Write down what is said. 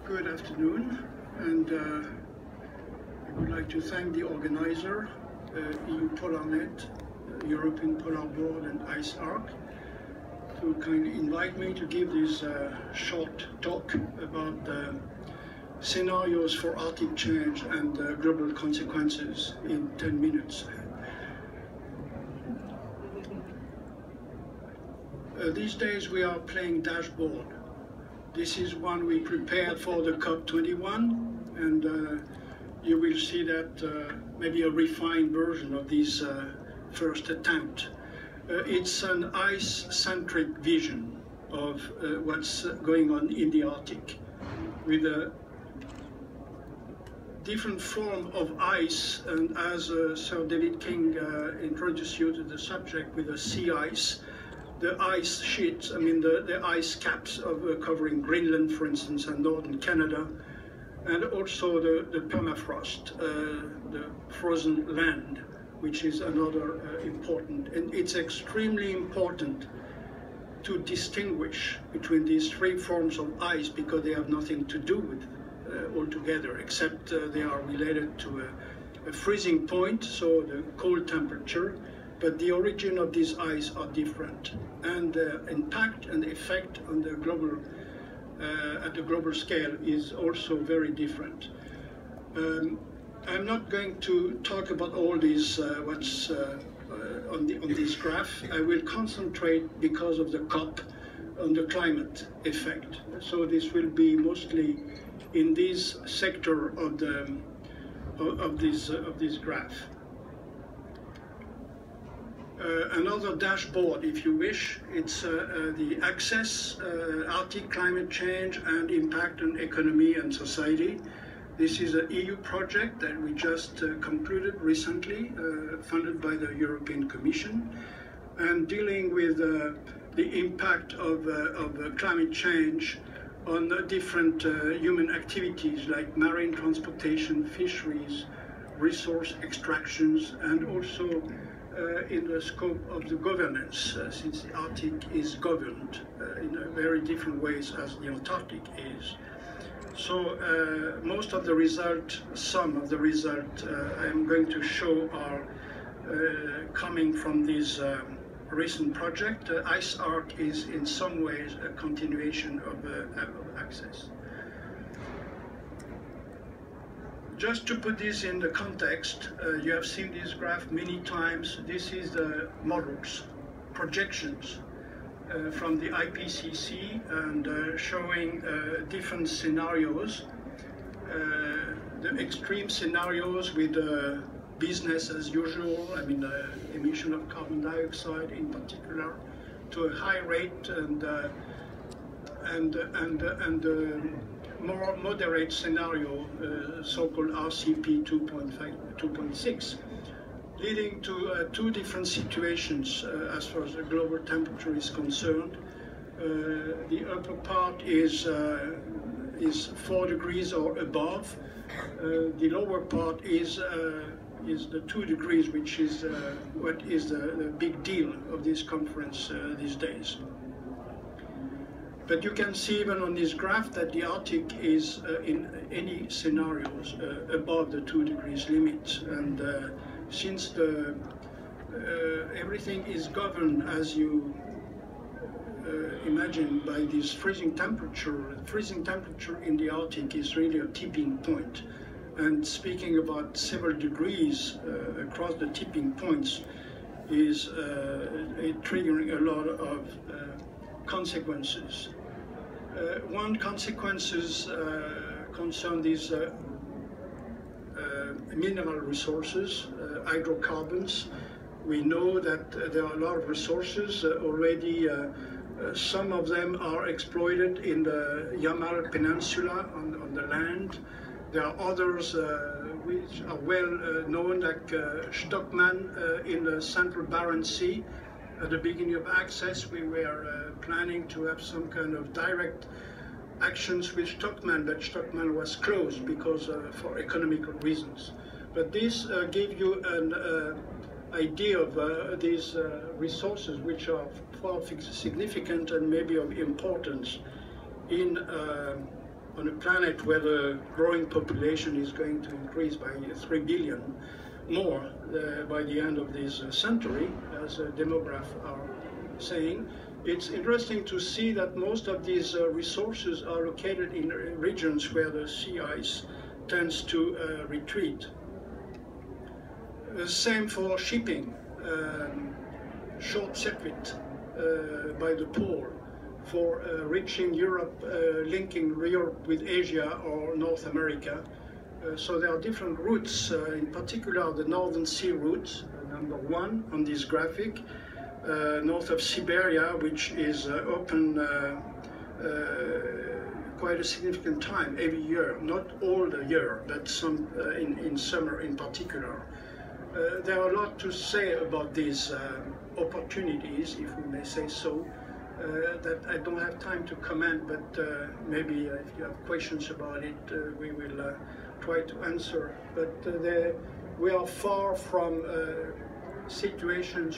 Good afternoon, and I would like to thank the organizer, EU-PolarNet, European Polar Board and IceArc, to kindly invite me to give this short talk about the scenarios for Arctic change and global consequences in 10 minutes. These days we are playing dashboard. This is one we prepared for the COP21, and you will see that maybe a refined version of this first attempt. It's an ice-centric vision of what's going on in the Arctic, with a different form of ice, and as Sir David King introduced you to the subject with the sea ice, the ice sheets, the ice caps of covering Greenland, for instance, and northern Canada, and also the permafrost, the frozen land, which is another important. And it's extremely important to distinguish between these three forms of ice, because they have nothing to do with altogether, except they are related to a freezing point, so the cold temperature. But the origin of these ice are different, and the impact and effect on the global, at the global scale is also very different. I'm not going to talk about all these, what's on this graph. I will concentrate, because of the COP, on the climate effect. So this will be mostly in this sector of this graph. Another dashboard, if you wish, it's the Access, Arctic Climate Change and Impact on Economy and Society. This is an EU project that we just concluded recently, funded by the European Commission, and dealing with the impact of climate change on different human activities like marine transportation, fisheries, resource extractions, and also in the scope of the governance, since the Arctic is governed in very different ways as the Antarctic is. So most of the result, some of the result I'm going to show are coming from this recent project. IceArc is in some ways a continuation of Access. Just to put this in the context, you have seen this graph many times. This is the models, projections from the IPCC, and showing different scenarios. The extreme scenarios with business as usual, emission of carbon dioxide in particular, to a high rate, and more moderate scenario, so-called RCP 2.6, leading to two different situations as far as the global temperature is concerned. The upper part is 4 degrees or above. The lower part is the 2 degrees, which is what is the big deal of this conference these days. But you can see even on this graph that the Arctic is in any scenarios above the 2 degrees limit. And since everything is governed, as you imagine, by this freezing temperature in the Arctic is really a tipping point. And speaking about several degrees across the tipping points is triggering a lot of consequences. One consequences concern these mineral resources, hydrocarbons. We know that there are a lot of resources already. Some of them are exploited in the Yamal Peninsula on the land. There are others which are well known, like Stockman in the central Barents Sea. At the beginning of Access, we were planning to have some kind of direct actions with Stockman, but Stockman was closed because for economical reasons. But this gave you an idea of these resources, which are far significant and maybe of importance in on a planet where the growing population is going to increase by 3 billion more by the end of this century, as demographers are saying. It's interesting to see that most of these resources are located in regions where the sea ice tends to retreat. Same for shipping, short circuit by the pole for reaching Europe, linking Europe with Asia or North America. So there are different routes, in particular the Northern Sea route, number 1 on this graphic, north of Siberia, which is open quite a significant time every year, not all the year, but some in summer in particular. There are a lot to say about these opportunities, if we may say so, that I don't have time to comment, but maybe if you have questions about it, we will try to answer. But we are far from situations